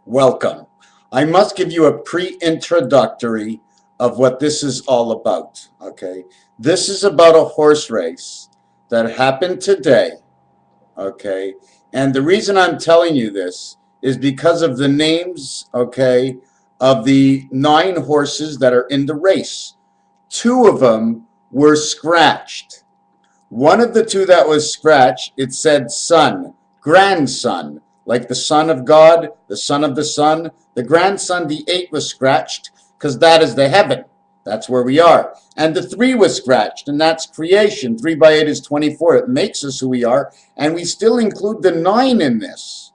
Welcome. I must give you a pre-introductory of what this is all about, okay? This is about a horse race that happened today, okay? And the reason I'm telling you this is because of the names, okay, of the 9 horses that are in the race. 2 of them were scratched. One of the 2 that was scratched, it said son, grandson, like the son of God, the son of the son. The grandson, the 8 was scratched because that is the heaven. That's where we are. And the 3 was scratched, and that's creation. 3 by 8 is 24. It makes us who we are, and we still include the 9 in this.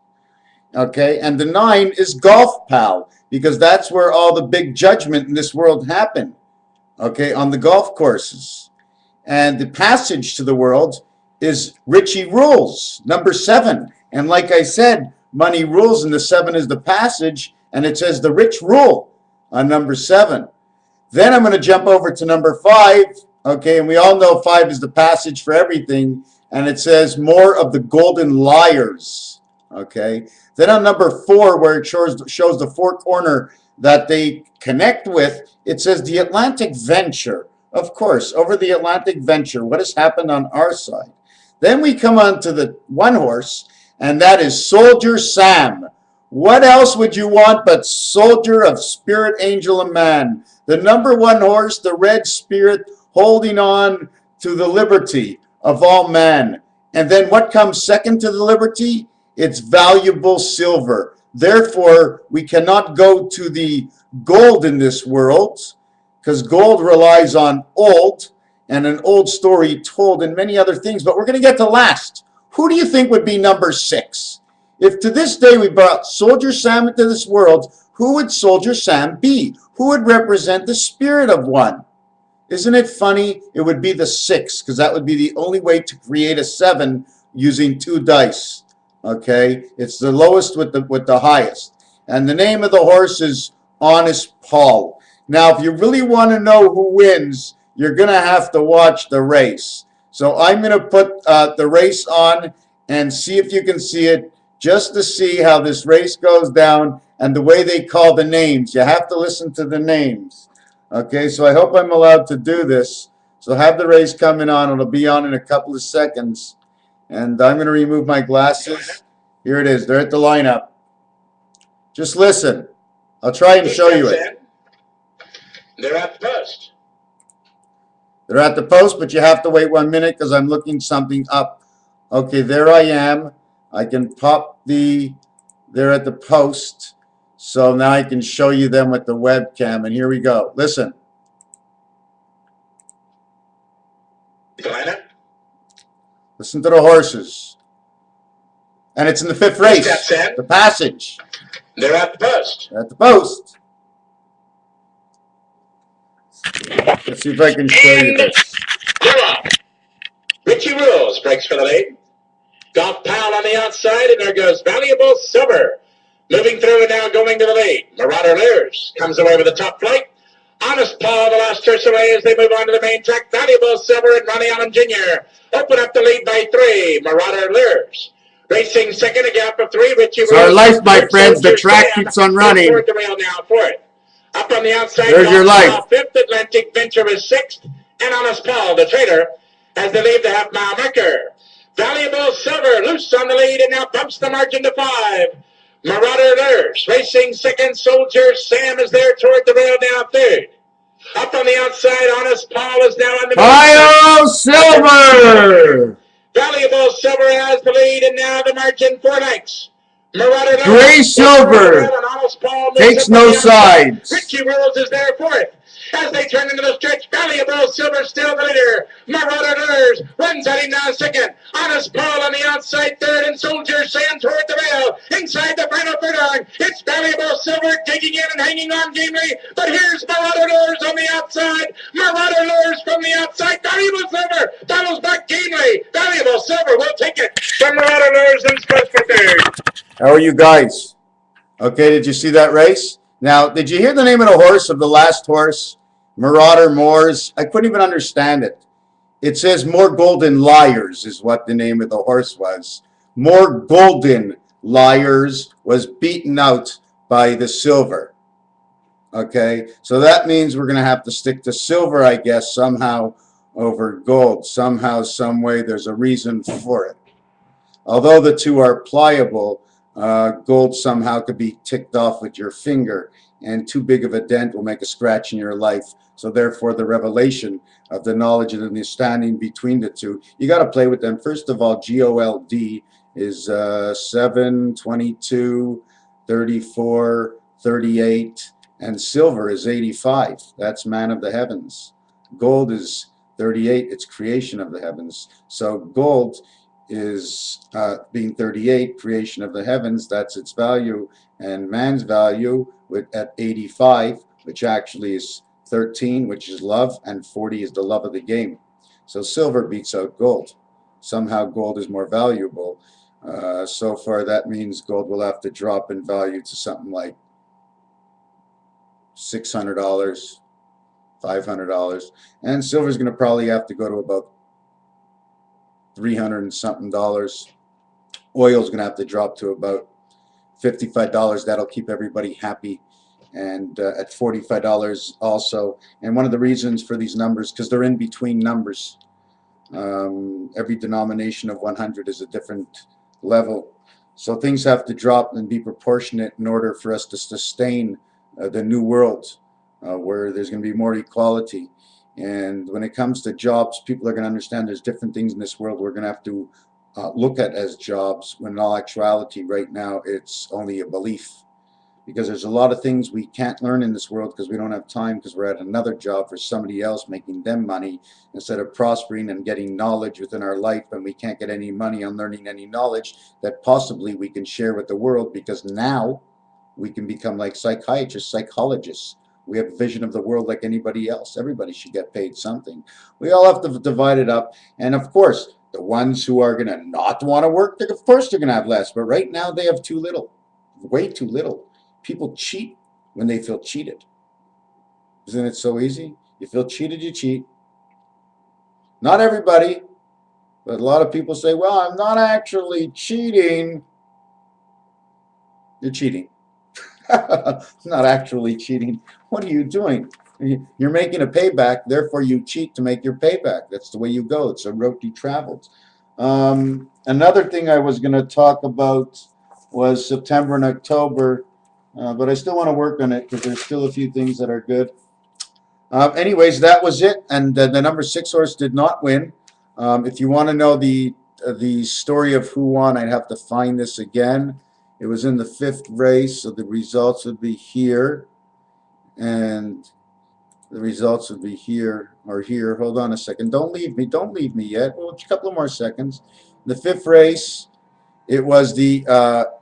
Okay, and the 9 is golf pal, because that's where all the big judgment in this world happened. Okay, on the golf courses. And the passage to the world is Richie rules, number 7. And like I said, money rules, and the 7 is the passage, and it says the rich rule on number 7. Then I'm going to jump over to number 5, okay, and we all know 5 is the passage for everything, and it says more of the golden liars, okay. Then on number 4, where it shows the 4 corner that they connect with, it says the Atlantic Venture. Of course, over the Atlantic Venture, what has happened on our side. Then we come on to the 1 horse, and that is Soldier Sam. What else would you want but soldier of spirit, angel, and man? The number 1 horse, the red spirit, holding on to the liberty of all men. And then what comes second to the liberty? It's valuable silver. Therefore, we cannot go to the gold in this world, because gold relies on old and an old story told and many other things. But we're going to get to last. Who do you think would be number 6? If to this day we brought Soldier Sam into this world, who would Soldier Sam be? Who would represent the spirit of one? Isn't it funny? It would be the 6, because that would be the only way to create a 7 using 2 dice. Okay, it's the lowest with the highest. And the name of the horse is Honest Paul. Now, if you really want to know who wins, you're going to have to watch the race. So I'm going to put the race on and see if you can see it, just to see how this race goes down and the way they call the names. You have to listen to the names. Okay, so I hope I'm allowed to do this. So have the race coming on. It'll be on in a couple of seconds. And I'm going to remove my glasses. Here it is. They're at the lineup. Just listen. I'll try and show you it. They're at the post. They're at the post, but you have to wait 1 minute because I'm looking something up. Okay, there I am. I can pop they're at the post. So now I can show you them with the webcam. And here we go. Listen. GOINA. Listen to the horses. And it's in the 5th race. The passage. They're at the post. They're at the post. Let's see if I can show you this. Richie Rules breaks for the lead. Golf Pal on the outside, and there goes Valuable Silver. Moving through and now going to the lead. Marauder Llars comes away with the top flight. Honest Paul, the last horse away as they move on to the main track. Valuable Silver and Ronnie Allen Jr. open up the lead by 3. Marauder Llars racing second, a gap of 3. Richie Rules. It's our life, my friends. The track keeps on running. Toward the rail now for it. Up on the outside, there's your life. 5th, Atlantic Venture is 6th, and Honest Paul, the trader, as they leave the half-mile marker. Valuable Silver loose on the lead and now bumps the margin to 5. Marauder Llars racing second. Soldier Sam is there toward the rail now 3rd. Up on the outside, Honest Paul is now on the Bio Silver. Valuable Silver has the lead and now the margin 4 lengths. Marauder Gray Silver takes no sides. Richie Rules is there 4th. As they turn into the stretch, Valuable Silver still the leader. Marauder Llars runs at him now 2nd. Honest Paul on the outside 3rd, and Soldier Sam toward the rail. Inside the final furlong, it's Valuable Silver digging in and hanging on gamely. But here's Marauder Llars on the outside. Marauder Llars from the outside. Valuable Silver battles back gamely. Valuable Silver will take it from Marauder Llars and starts for 3rd. How are you guys? Okay, did you see that race? Now, did you hear the name of the horse, of the last horse? Marauder Moors. I couldn't even understand it. It says More Golden Liars is what the name of the horse was. More Golden Liars was beaten out by the silver. Okay, so that means we're going to have to stick to silver, I guess, somehow over gold. Somehow, some way, there's a reason for it. Although the two are pliable, gold somehow could be ticked off with your finger, and too big of a dent will make a scratch in your life. So therefore, the revelation of the knowledge and understanding between the two, you got to play with them. First of all, GOLD is 7, 22, 34, 38, and silver is 85. That's man of the heavens. Gold is 38. It's creation of the heavens. So gold is being 38, creation of the heavens, that's its value, and man's value at 85, which actually is 13, which is love, and 40 is the love of the game. So silver beats out gold. Somehow gold is more valuable. So far that means gold will have to drop in value to something like $600, $500, and silver's going to probably have to go to about 300 and something dollars. Oil's going to have to drop to about $55. That'll keep everybody happy. And at $45 also. And one of the reasons for these numbers, because they're in between numbers. Every denomination of 100 is a different level. So things have to drop and be proportionate in order for us to sustain the new world, where there's going to be more equality. And when it comes to jobs, people are going to understand there's different things in this world we're going to have to look at as jobs, when in all actuality right now it's only a belief. Because there's a lot of things we can't learn in this world because we don't have time, because we're at another job for somebody else, making them money instead of prospering and getting knowledge within our life, and we can't get any money on learning any knowledge that possibly we can share with the world, because now we can become like psychiatrists, psychologists. We have a vision of the world like anybody else. Everybody should get paid something. We all have to divide it up. And of course, the ones who are going to not want to work, of course they're going to have less. But right now they have too little, way too little. People cheat when they feel cheated. Isn't it so easy? You feel cheated, you cheat. Not everybody, but a lot of people say, well, I'm not actually cheating. You're cheating. Not actually cheating. What are you doing? You're making a payback, therefore you cheat to make your payback. That's the way you go. It's a route you traveled. Another thing I was going to talk about was September and October, but I still want to work on it because there's still a few things that are good. Anyways, that was it, and the number 6 horse did not win. If you want to know the story of who won, I'd have to find this again. It was in the 5th race, so the results would be here, and the results would be here or here. Hold on a second. Don't leave me yet. Well, a couple of more seconds. The 5th race, it was the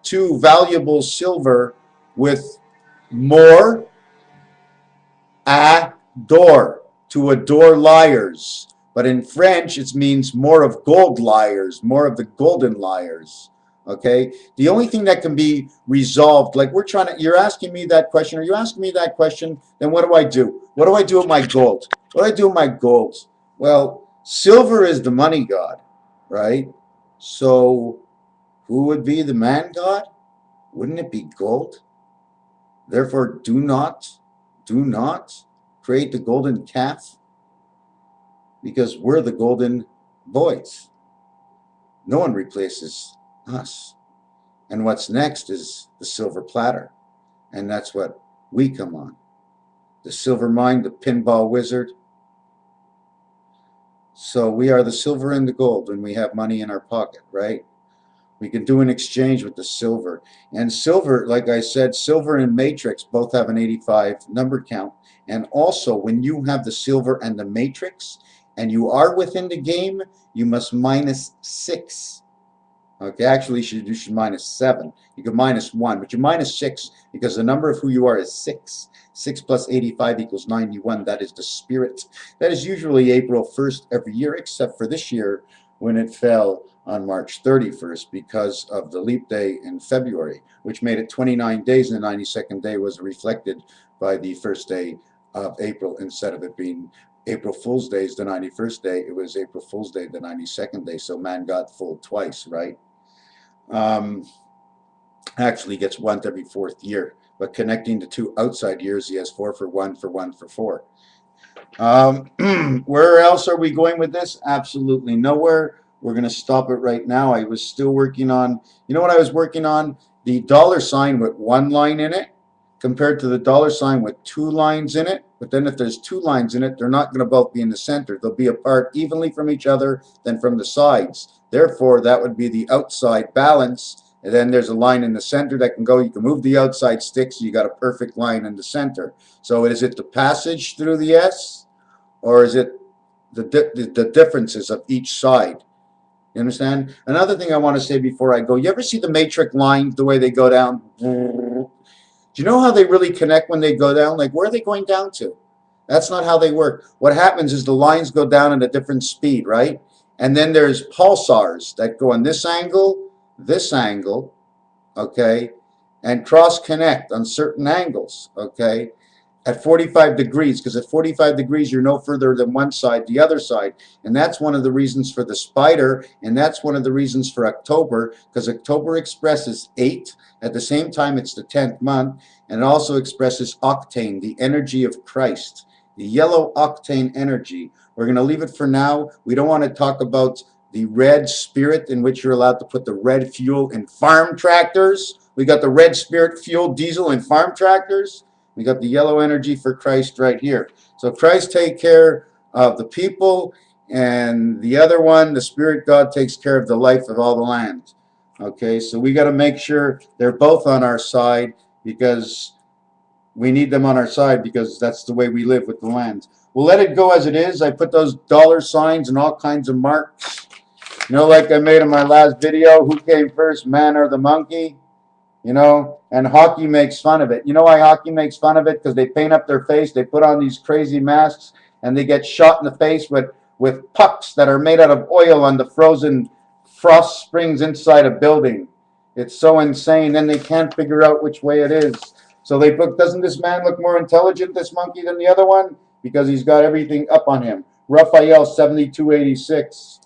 2 valuable silver with more adore, to adore liars. But in French, it means more of gold liars, more of the golden liars. Okay, the only thing that can be resolved, like you're asking me that question, or you asking me that question, then what do I do? What do I do with my gold? What do I do with my gold? Well, silver is the money god, right? So who would be the man god? Wouldn't it be gold? Therefore, do not create the golden calf, because we're the golden boys. No one replaces us. And what's next is the silver platter, and that's what we come on. The silver mine, the pinball wizard. So we are the silver and the gold when we have money in our pocket, right? We can do an exchange with the silver. And silver, like I said, silver and matrix both have an 85 number count. And also, when you have the silver and the matrix and you are within the game, you must -6. Okay, actually you should -7. You can -1, but you're -6 because the number of who you are is 6. 6 plus 85 equals 91. That is the spirit. That is usually April 1st every year, except for this year when it fell on March 31st because of the leap day in February, which made it 29 days, and the 92nd day was reflected by the first day of April. Instead of it being April Fool's Day is the 91st day, it was April Fool's Day, the 92nd day. So man got fooled twice, right? Actually gets 1 every 4th year. But connecting the 2 outside years, he has 4 for 1 for 1 for 4. Where else are we going with this? Absolutely nowhere. We're going to stop it right now. I was still working on, you know what I was working on? The dollar sign with 1 line in it compared to the dollar sign with 2 lines in it. But then if there's 2 lines in it, they're not going to both be in the center. They'll be apart evenly from each other than from the sides. Therefore, that would be the outside balance. And then there's a line in the center that can go. You can move the outside stick, so you got a perfect line in the center. So is it the passage through the S, or is it the differences of each side? You understand? Another thing I want to say before I go, you ever see the matrix lines, the way they go down? Do you know how they really connect when they go down? Like, where are they going down to? That's not how they work. What happens is the lines go down at a different speed, right? And then there's pulsars that go on this angle, okay, and cross connect on certain angles, okay, at 45 degrees, because at 45 degrees you're no further than one side, the other side. And that's one of the reasons for the spider, and that's one of the reasons for October, because October expresses 8. At the same time, it's the 10th month, and it also expresses octane, the energy of Christ, the yellow octane energy. We're going to leave it for now. We don't want to talk about the red spirit in which you're allowed to put the red fuel in farm tractors. We got the red spirit fuel diesel in farm tractors. We got the yellow energy for Christ right here. So Christ take care of the people, and the other one, the Spirit God, takes care of the life of all the land. Okay, so we got to make sure they're both on our side, because we need them on our side, because that's the way we live with the land. We'll let it go as it is. I put those dollar signs and all kinds of marks. You know, like I made in my last video, who came first, man or the monkey? You know, and hockey makes fun of it. You know why hockey makes fun of it? Because they paint up their face, they put on these crazy masks, and they get shot in the face with pucks that are made out of oil on the frozen frost springs inside a building. It's so insane. Then they can't figure out which way it is. So they put, doesn't this man look more intelligent, this monkey, than the other one? Because he's got everything up on him. Raphael 7286.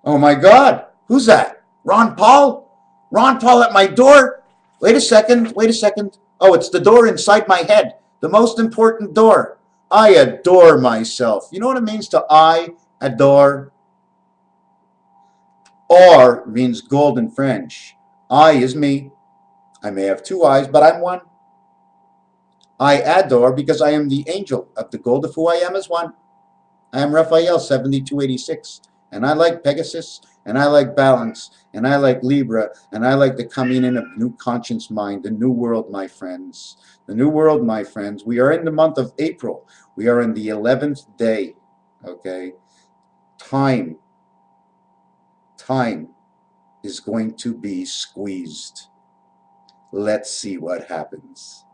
Oh my God, who's that? Ron Paul? Ron Paul at my door? Wait a second, wait a second. Oh, it's the door inside my head, the most important door. I adore myself. You know what it means to I adore? Or means gold in French. I is me. I may have 2 eyes, but I'm one. I adore because I am the angel of the gold of who I am as one. I am Raphael 7286, and I like Pegasus, and I like balance, and I like Libra, and I like the coming in of new conscious mind, the new world, my friends. The new world, my friends. We are in the month of April. We are in the 11th day, okay? Time is going to be squeezed. Let's see what happens.